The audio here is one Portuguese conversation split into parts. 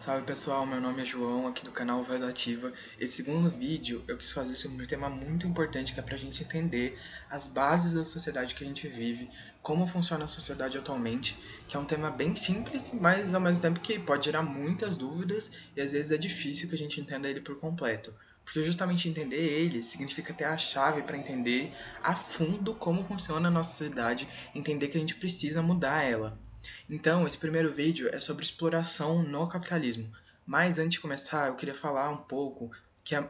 Salve pessoal, meu nome é João, aqui do canal Voz Ativa. Esse segundo vídeo eu quis fazer sobre um tema muito importante que é pra gente entender as bases da sociedade que a gente vive, como funciona a sociedade atualmente, que é um tema bem simples, mas ao mesmo tempo que pode gerar muitas dúvidas e às vezes é difícil que a gente entenda ele por completo. Porque justamente entender ele significa ter a chave para entender a fundo como funciona a nossa sociedade, entender que a gente precisa mudar ela. Então, esse primeiro vídeo é sobre exploração no capitalismo. Mas antes de começar, eu queria falar um pouco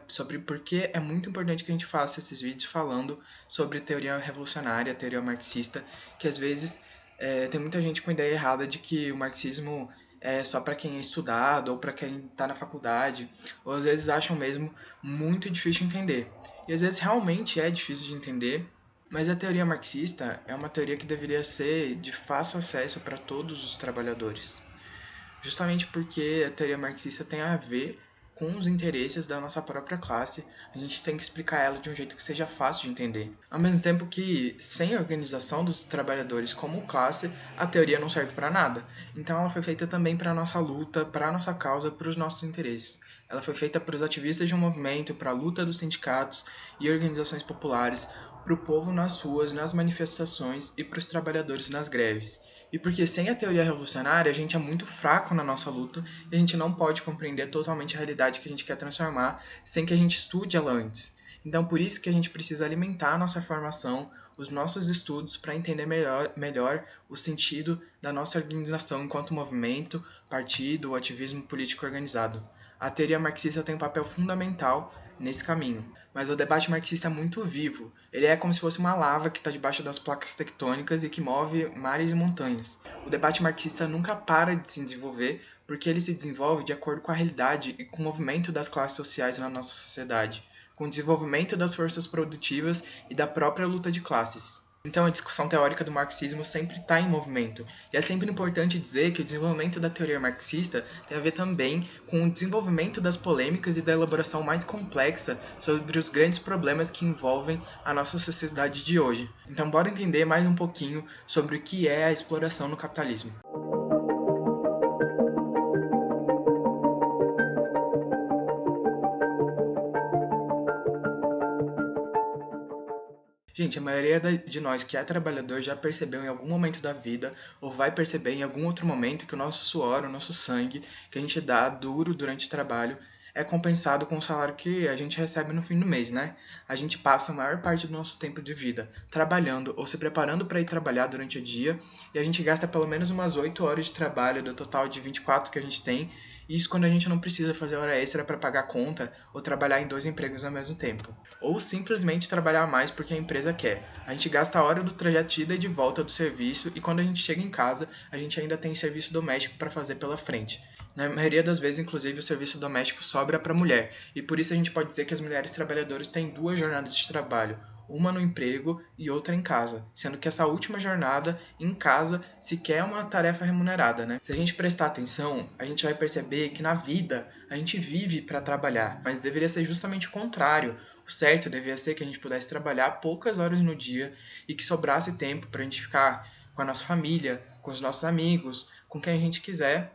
sobre por que é muito importante que a gente faça esses vídeos falando sobre teoria revolucionária, teoria marxista, que às vezes tem muita gente com ideia errada de que o marxismo é só para quem é estudado ou para quem está na faculdade, ou às vezes acham mesmo muito difícil de entender. E às vezes realmente é difícil de entender, mas a teoria marxista é uma teoria que deveria ser de fácil acesso para todos os trabalhadores, justamente porque a teoria marxista tem a ver com os interesses da nossa própria classe, a gente tem que explicar ela de um jeito que seja fácil de entender. Ao mesmo tempo que, sem a organização dos trabalhadores como classe, a teoria não serve para nada. Então ela foi feita também para a nossa luta, para a nossa causa, para os nossos interesses. Ela foi feita para os ativistas de um movimento, para a luta dos sindicatos e organizações populares, para o povo nas ruas, nas manifestações e para os trabalhadores nas greves. E porque sem a teoria revolucionária a gente é muito fraco na nossa luta e a gente não pode compreender totalmente a realidade que a gente quer transformar sem que a gente estude ela antes. Então por isso que a gente precisa alimentar a nossa formação, os nossos estudos para entender melhor o sentido da nossa organização enquanto movimento, partido ou ativismo político organizado. A teoria marxista tem um papel fundamental nesse caminho. Mas o debate marxista é muito vivo. Ele é como se fosse uma lava que está debaixo das placas tectônicas e que move mares e montanhas. O debate marxista nunca para de se desenvolver porque ele se desenvolve de acordo com a realidade e com o movimento das classes sociais na nossa sociedade, com o desenvolvimento das forças produtivas e da própria luta de classes. Então a discussão teórica do marxismo sempre está em movimento, e é sempre importante dizer que o desenvolvimento da teoria marxista tem a ver também com o desenvolvimento das polêmicas e da elaboração mais complexa sobre os grandes problemas que envolvem a nossa sociedade de hoje. Então bora entender mais um pouquinho sobre o que é a exploração no capitalismo. Gente, a maioria de nós que é trabalhador já percebeu em algum momento da vida, ou vai perceber em algum outro momento, que o nosso suor, o nosso sangue, que a gente dá duro durante o trabalho, é compensado com o salário que a gente recebe no fim do mês, né? A gente passa a maior parte do nosso tempo de vida trabalhando ou se preparando para ir trabalhar durante o dia, e a gente gasta pelo menos umas 8 horas de trabalho do total de 24 que a gente tem, isso quando a gente não precisa fazer hora extra para pagar conta ou trabalhar em 2 empregos ao mesmo tempo. Ou simplesmente trabalhar mais porque a empresa quer. A gente gasta a hora do trajeto de ida e de volta do serviço e quando a gente chega em casa, a gente ainda tem serviço doméstico para fazer pela frente. Na maioria das vezes, inclusive, o serviço doméstico sobra para a mulher, e por isso a gente pode dizer que as mulheres trabalhadoras têm 2 jornadas de trabalho, uma no emprego e outra em casa, sendo que essa última jornada em casa sequer é uma tarefa remunerada, né? Se a gente prestar atenção, a gente vai perceber que na vida a gente vive para trabalhar, mas deveria ser justamente o contrário. O certo deveria ser que a gente pudesse trabalhar poucas horas no dia e que sobrasse tempo para a gente ficar com a nossa família, com os nossos amigos, com quem a gente quiser,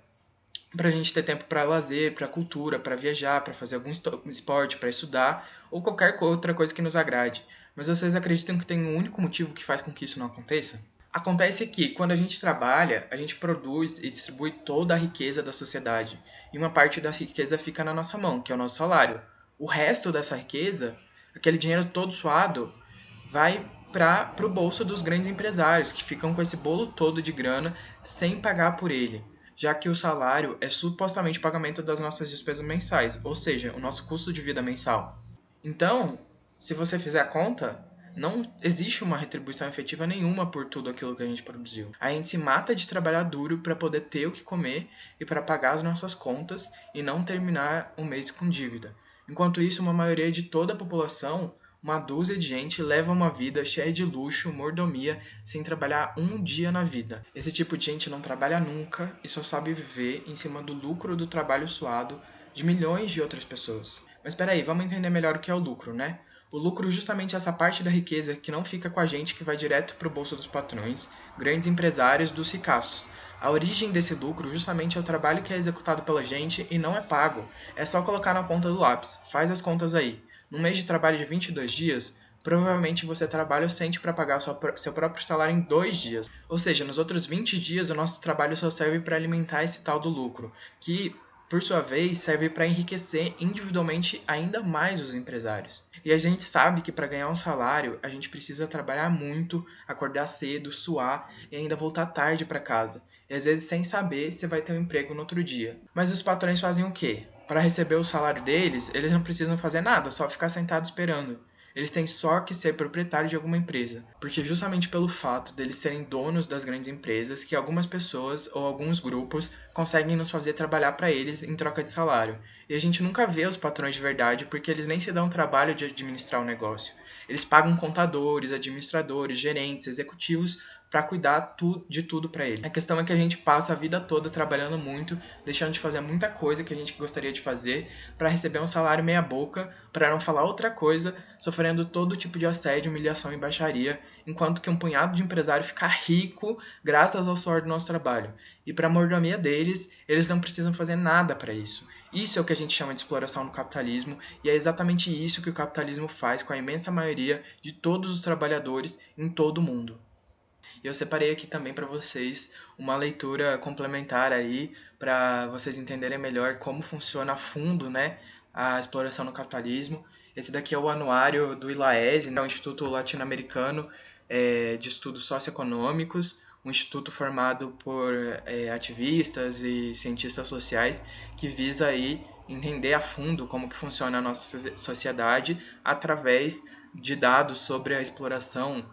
para a gente ter tempo para lazer, para cultura, para viajar, para fazer algum esporte, para estudar ou qualquer outra coisa que nos agrade. Mas vocês acreditam que tem um único motivo que faz com que isso não aconteça? Acontece que, quando a gente trabalha, a gente produz e distribui toda a riqueza da sociedade, e uma parte da riqueza fica na nossa mão, que é o nosso salário. O resto dessa riqueza, aquele dinheiro todo suado, vai para o bolso dos grandes empresários, que ficam com esse bolo todo de grana sem pagar por ele, já que o salário é supostamente o pagamento das nossas despesas mensais, ou seja, o nosso custo de vida mensal. Então, se você fizer a conta, não existe uma retribuição efetiva nenhuma por tudo aquilo que a gente produziu. A gente se mata de trabalhar duro para poder ter o que comer e para pagar as nossas contas e não terminar o mês com dívida. Enquanto isso, uma maioria de toda a população, uma dúzia de gente, leva uma vida cheia de luxo, mordomia, sem trabalhar um dia na vida. Esse tipo de gente não trabalha nunca e só sabe viver em cima do lucro do trabalho suado de milhões de outras pessoas. Mas peraí, vamos entender melhor o que é o lucro, né? O lucro é justamente essa parte da riqueza que não fica com a gente, que vai direto para o bolso dos patrões, grandes empresários, dos ricaços, A origem desse lucro justamente é o trabalho que é executado pela gente e não é pago. É só colocar na ponta do lápis. Faz as contas aí. Num mês de trabalho de 22 dias, provavelmente você trabalha o suficiente para pagar seu próprio salário em 2 dias. Ou seja, nos outros 20 dias o nosso trabalho só serve para alimentar esse tal do lucro, que por sua vez serve para enriquecer individualmente ainda mais os empresários. E a gente sabe que para ganhar um salário a gente precisa trabalhar muito, acordar cedo, suar e ainda voltar tarde para casa. E às vezes sem saber se vai ter um emprego no outro dia. Mas os patrões fazem o quê? Para receber o salário deles, eles não precisam fazer nada, só ficar sentado esperando. Eles têm só que ser proprietários de alguma empresa, porque justamente pelo fato deles serem donos das grandes empresas que algumas pessoas ou alguns grupos conseguem nos fazer trabalhar para eles em troca de salário. E a gente nunca vê os patrões de verdade porque eles nem se dão o trabalho de administrar o negócio. Eles pagam contadores, administradores, gerentes, executivos para cuidar de tudo para ele. A questão é que a gente passa a vida toda trabalhando muito, deixando de fazer muita coisa que a gente gostaria de fazer para receber um salário meia boca, para não falar outra coisa, sofrendo todo tipo de assédio, humilhação e baixaria, enquanto que um punhado de empresário fica rico graças ao suor do nosso trabalho. E para a mordomia deles, eles não precisam fazer nada para isso. Isso é o que a gente chama de exploração no capitalismo, e é exatamente isso que o capitalismo faz com a imensa maioria de todos os trabalhadores em todo o mundo. E eu separei aqui também para vocês uma leitura complementar aí, para vocês entenderem melhor como funciona a fundo, né, a exploração no capitalismo. Esse daqui é o anuário do ILAESE, né, o Instituto Latino-Americano de Estudos Socioeconômicos, um instituto formado por ativistas e cientistas sociais que visa aí entender a fundo como que funciona a nossa sociedade através de dados sobre a exploração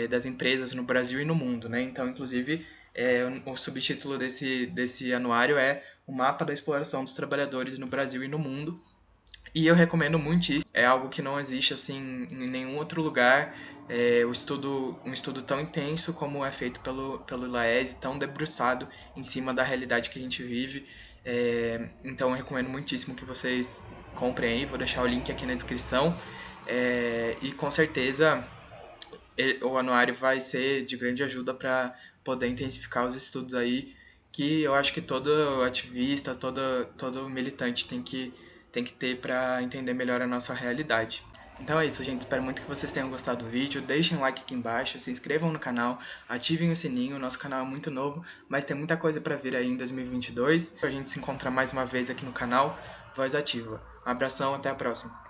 das empresas no Brasil e no mundo, né? Então, inclusive, o subtítulo desse anuário é o mapa da exploração dos trabalhadores no Brasil e no mundo. E eu recomendo muito isso. É algo que não existe assim em nenhum outro lugar. Um estudo tão intenso como é feito pelo Laese, tão debruçado em cima da realidade que a gente vive. Então eu recomendo muitíssimo que vocês comprem aí. Vou deixar o link aqui na descrição. E com certeza o anuário vai ser de grande ajuda para poder intensificar os estudos aí, que eu acho que todo ativista, todo militante tem que ter para entender melhor a nossa realidade. Então é isso, gente. Espero muito que vocês tenham gostado do vídeo. Deixem um like aqui embaixo, se inscrevam no canal, ativem o sininho. Nosso canal é muito novo, mas tem muita coisa para vir aí em 2022. A gente se encontra mais uma vez aqui no canal Voz Ativa. Um abração, até a próxima.